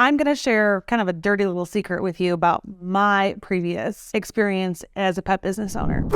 I'm going to share kind of a dirty little secret with you about my previous experience as a pet business owner.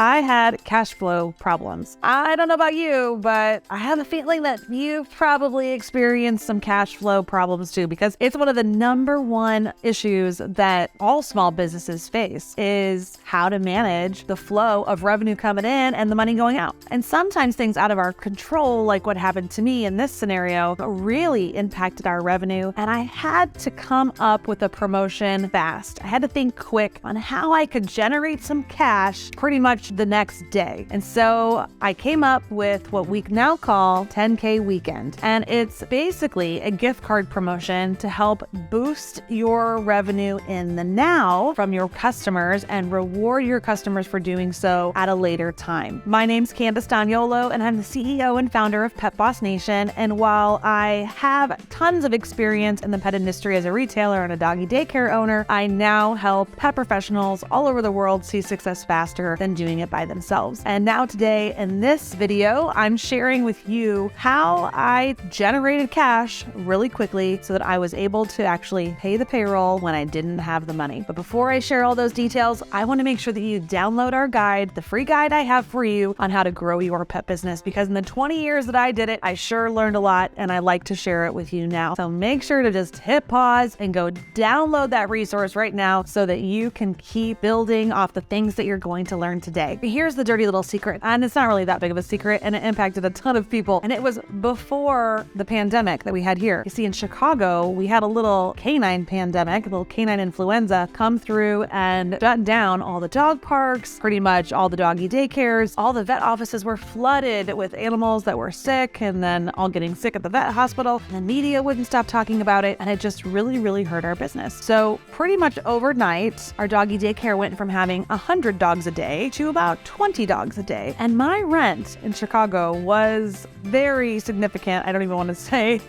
I had cash flow problems. I don't know about you, but I have a feeling that you've probably experienced some cash flow problems too, because it's one of the number one issues that all small businesses face is how to manage the flow of revenue coming in and the money going out. And sometimes things out of our control, like what happened to me in this scenario, really impacted our revenue. And I had to come up with a promotion fast. I had to think quick on how I could generate some cash pretty much the next day. And so I came up with what we now call 10K Weekend. And it's basically a gift card promotion to help boost your revenue in the now from your customers and reward your customers for doing so at a later time. My name's Candace, and I'm the CEO and founder of Pet Boss Nation. And while I have tons of experience in the pet industry as a retailer and a doggy daycare owner, I now help pet professionals all over the world see success faster than doing it by themselves. And now today in this video, I'm sharing with you how I generated cash really quickly so that I was able to actually pay the payroll when I didn't have the money. But before I share all those details, I want to make sure that you download our guide, the free guide I have for you on how to grow your pet business, because in the 20 years that I did it, I sure learned a lot and I like to share it with you now. So make sure to just hit pause and go download that resource right now so that you can keep building off the things that you're going to learn today. Here's the dirty little secret, and it's not really that big of a secret, and it impacted a ton of people. And it was before the pandemic that we had here. You see, in Chicago, we had a little canine pandemic, a little canine influenza come through and shut down all the dog parks, pretty much all the doggy daycares. All the vet offices were flooded with animals that were sick and then all getting sick at the vet hospital. And the media wouldn't stop talking about it, and it just really hurt our business. So pretty much overnight, our doggy daycare went from having 100 dogs a day to about 20 dogs a day. And my rent in Chicago was very significant. I don't even want to say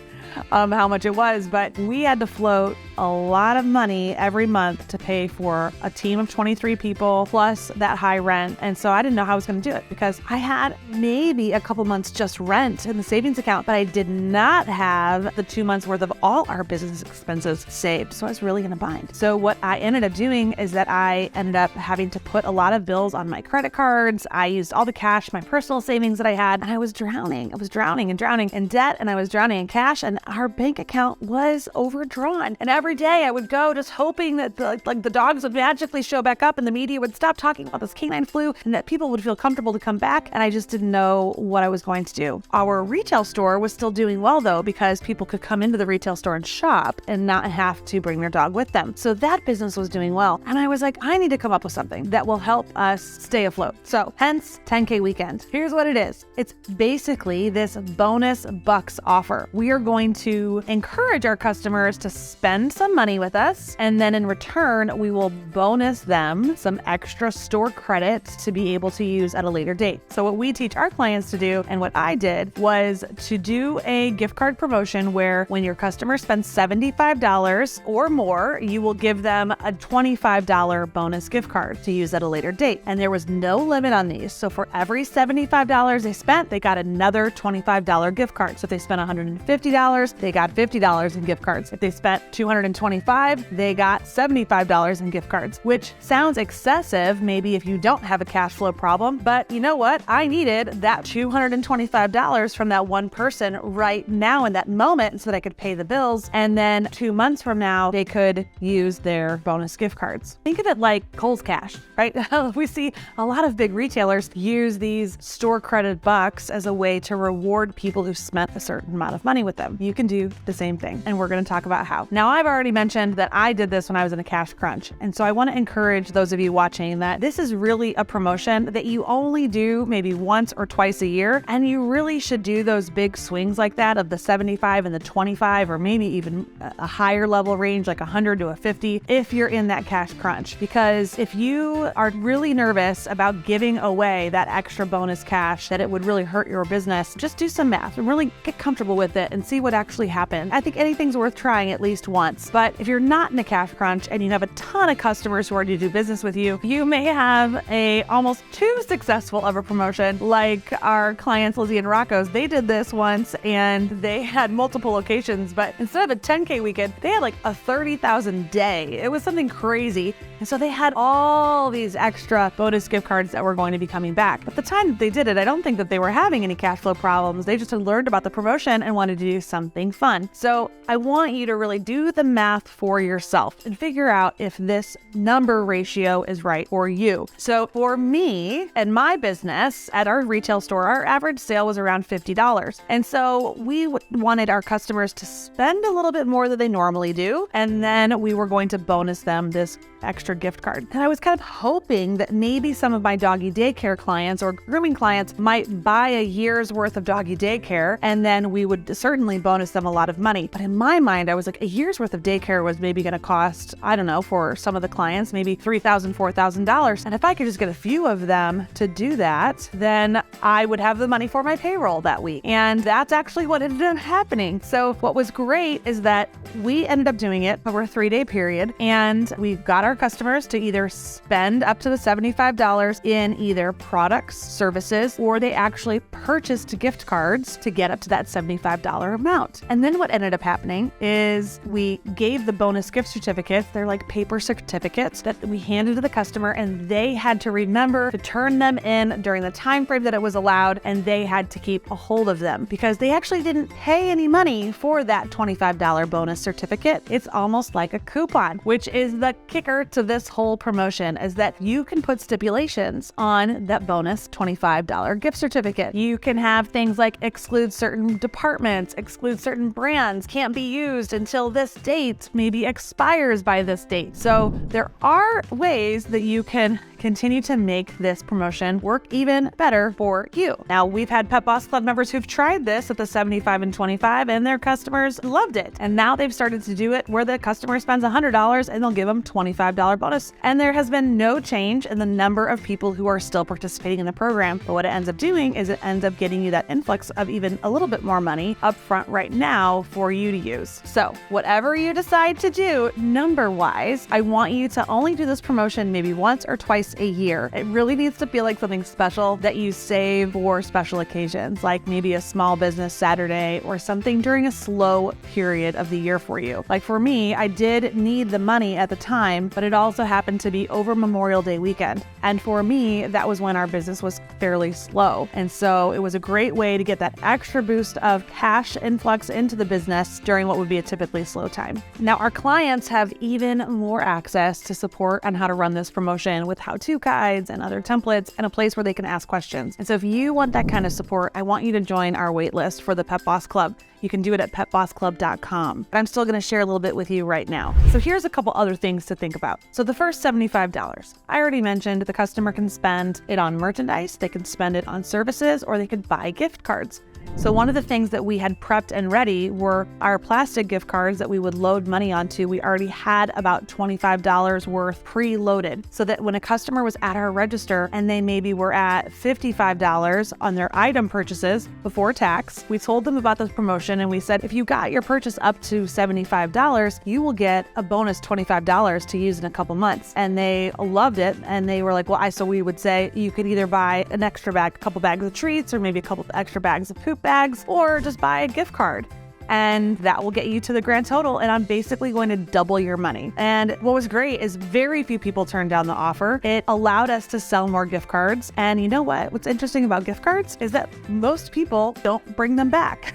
how much it was, but we had to float a lot of money every month to pay for a team of 23 people plus that high rent. And so I didn't know how I was going to do it because I had maybe a couple months just rent in the savings account, but I did not have the 2 months worth of all our business expenses saved. So I was really in a bind. So what I ended up doing is that I ended up having to put a lot of bills on my credit cards. I used all the cash, my personal savings that I had, and I was drowning. I was drowning in debt, and I was drowning in cash, and our bank account was overdrawn. And every day I would go just hoping that the dogs would magically show back up and the media would stop talking about this canine flu and that people would feel comfortable to come back. And I just didn't know what I was going to do. Our retail store was still doing well though, because people could come into the retail store and shop and not have to bring their dog with them. So that business was doing well. And I was like, I need to come up with something that will help us stay afloat. So hence 10K Weekend. Here's what it is. It's basically this bonus bucks offer. We are going to encourage our customers to spend some money with us, and then in return, we will bonus them some extra store credit to be able to use at a later date. So what we teach our clients to do, and what I did, was to do a gift card promotion where when your customer spends $75 or more, you will give them a $25 bonus gift card to use at a later date. And there was no limit on these. So for every $75 they spent, they got another $25 gift card. So if they spent $150, they got $50 in gift cards. If they spent $225, they got $75 in gift cards, which sounds excessive maybe if you don't have a cash flow problem, but you know what? I needed that $225 from that one person right now in that moment so that I could pay the bills. And then 2 months from now, they could use their bonus gift cards. Think of it like Kohl's Cash, right? We see a lot of big retailers use these store credit bucks as a way to reward people who spent a certain amount of money with them. You can do the same thing, and we're going to talk about how. Now, I've already mentioned that I did this when I was in a cash crunch, and so I want to encourage those of you watching that this is really a promotion that you only do maybe once or twice a year, and you really should do those big swings like that of the 75 and the 25, or maybe even a higher level range like 100 to a 50 if you're in that cash crunch. Because if you are really nervous about giving away that extra bonus cash, that it would really hurt your business, just do some math and really get comfortable with it and see what what actually happened. I think anything's worth trying at least once. But if you're not in a cash crunch and you have a ton of customers who are to do business with you, you may have a almost too successful of a promotion like our clients, Lizzie and Rocco's. They did this once and they had multiple locations, but instead of a 10K weekend, they had like a 30,000 day. It was something crazy. And so they had all these extra bonus gift cards that were going to be coming back. But the time that they did it, I don't think that they were having any cash flow problems. They just had learned about the promotion and wanted to do something fun. So I want you to really do the math for yourself and figure out if this number ratio is right for you. So for me and my business at our retail store, our average sale was around $50. And so we wanted our customers to spend a little bit more than they normally do. And then we were going to bonus them this extra gift card. And I was kind of hoping that maybe some of my doggy daycare clients or grooming clients might buy a year's worth of doggy daycare, and then we would certainly bonus them a lot of money. But in my mind, I was like, a year's worth of daycare was maybe going to cost, I don't know, for some of the clients, maybe $3,000, $4,000. And if I could just get a few of them to do that, then I would have the money for my payroll that week. And that's actually what ended up happening. So what was great is that we ended up doing it over a 3-day period, and we got our customers to either spend up to the $75 in either products, services, or they actually purchased gift cards to get up to that $75 amount. And then what ended up happening is we gave the bonus gift certificates. They're like paper certificates that we handed to the customer, and they had to remember to turn them in during the time frame that it was allowed, and they had to keep a hold of them because they actually didn't pay any money for that $25 bonus certificate. It's almost like a coupon, which is the kicker to this whole promotion, is that you can put stipulations on that bonus $25 gift certificate. You can have things like exclude certain departments, exclude certain brands, can't be used until this date, maybe expires by this date. So there are ways that you can continue to make this promotion work even better for you. Now, we've had Pet Boss Club members who've tried this at the 75 and 25, and their customers loved it. And now they've started to do it where the customer spends $100 and they'll give them $25 bonus. And there has been no change in the number of people who are still participating in the program. But what it ends up doing is it ends up getting you that influx of even a little bit more money up front right now for you to use. So whatever you decide to do, number-wise, I want you to only do this promotion maybe once or twice a year. It really needs to feel like something special that you save for special occasions, like maybe a small business Saturday or something during a slow period of the year for you. Like for me, I did need the money at the time, but it also happened to be over Memorial Day weekend. And for me, that was when our business was fairly slow. And so it was a great way to get that extra boost of cash influx into the business during what would be a typically slow time. Now, our clients have even more access to support on how to run this promotion with how-to guides and other templates and a place where they can ask questions. And so if you want that kind of support, I want you to join our waitlist for the Pet Boss Club. You can do it at petbossclub.com. But I'm still going to share a little bit with you right now. So here's a couple other things to think about. So the first $75, I already mentioned the customer can spend it on merchandise, they can spend it on services, or they could buy gift cards. So one of the things that we had prepped and ready were our plastic gift cards that we would load money onto. We already had about $25 worth pre-loaded so that when a customer was at our register and they maybe were at $55 on their item purchases before tax, we told them about this promotion and we said, if you got your purchase up to $75, you will get a bonus $25 to use in a couple months. And they loved it. And they were like, so we would say you could either buy an extra bag, a couple bags of treats, or maybe a couple extra bags of poop bags, or just buy a gift card. And that will get you to the grand total. And I'm basically going to double your money. And what was great is very few people turned down the offer. It allowed us to sell more gift cards. And you know what? What's interesting about gift cards is that most people don't bring them back.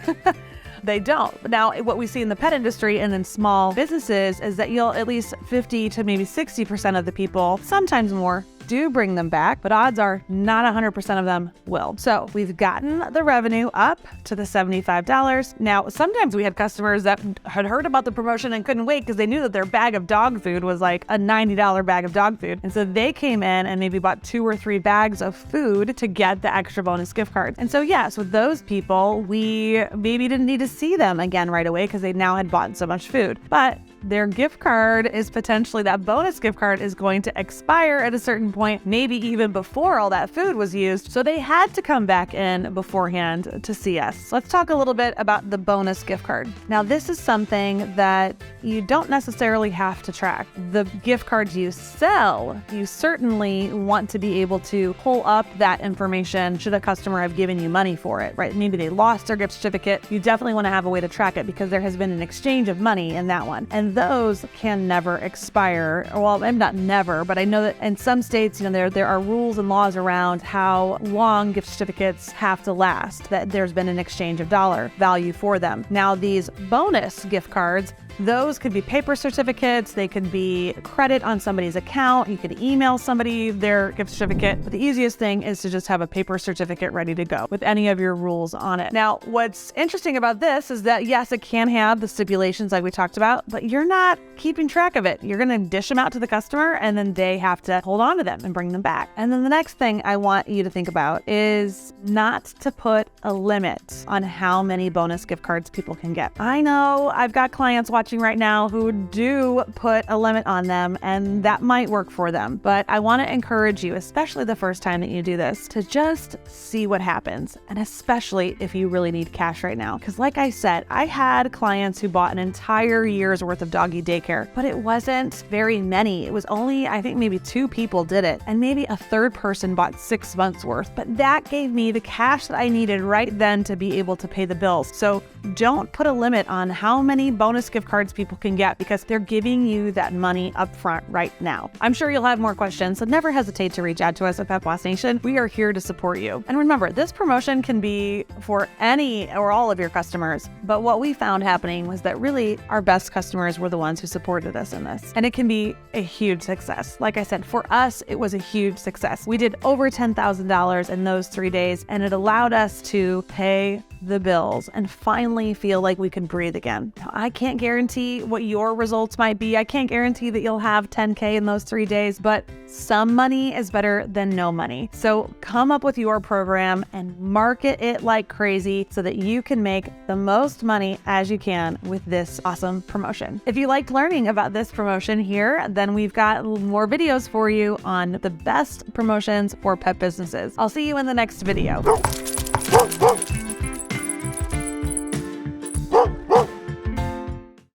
They don't. Now, what we see in the pet industry and in small businesses is that you'll at least 50 to maybe 60% of the people, sometimes more, do bring them back, but odds are not 100% of them will. So we've gotten the revenue up to the $75. Now, sometimes we had customers that had heard about the promotion and couldn't wait because they knew that their bag of dog food was like a $90 bag of dog food. And so they came in and maybe bought 2 or 3 bags of food to get the extra bonus gift cards. And so yes, with those people, we maybe didn't need to see them again right away because they now had bought so much food. But their gift card is potentially, that bonus gift card is going to expire at a certain point, maybe even before all that food was used. So they had to come back in beforehand to see us. Let's talk a little bit about the bonus gift card. Now, this is something that you don't necessarily have to track. The gift cards you sell, you certainly want to be able to pull up that information should a customer have given you money for it, right? Maybe they lost their gift certificate. You definitely want to have a way to track it because there has been an exchange of money in that one. And those can never expire. Well, maybe not never, but I know that in some states, there are rules and laws around how long gift certificates have to last, that there's been an exchange of dollar value for them. Now, these bonus gift cards, those could be paper certificates. They could be credit on somebody's account. You could email somebody their gift certificate. But the easiest thing is to just have a paper certificate ready to go with any of your rules on it. Now, what's interesting about this is that, yes, it can have the stipulations like we talked about, but you're not keeping track of it. You're going to dish them out to the customer, and then they have to hold on to them and bring them back. And then the next thing I want you to think about is not to put a limit on how many bonus gift cards people can get. I know I've got clients watching right now who do put a limit on them, and that might work for them. But I want to encourage you, especially the first time that you do this, to just see what happens. And especially if you really need cash right now. Because like I said, I had clients who bought an entire year's worth of doggy daycare, but it wasn't very many. It was only, I think maybe 2 people did it. And maybe a third person bought 6 months worth. But that gave me the cash that I needed right then to be able to pay the bills. So don't put a limit on how many bonus gift cards people can get, because they're giving you that money up front right now. I'm sure you'll have more questions, so never hesitate to reach out to us at Pet Boss Nation. We are here to support you. And remember, this promotion can be for any or all of your customers, but what we found happening was that really our best customers were the ones who supported us in this. And it can be a huge success. Like I said, for us, it was a huge success. We did over $10,000 in those 3 days, and it allowed us to pay the bills and finally feel like we could breathe again. Now, I can't guarantee what your results might be. I can't guarantee that you'll have 10K in those 3 days, but some money is better than no money. So come up with your program and market it like crazy so that you can make the most money as you can with this awesome promotion. If you liked learning about this promotion here, then we've got more videos for you on the best promotions for pet businesses. I'll see you in the next video.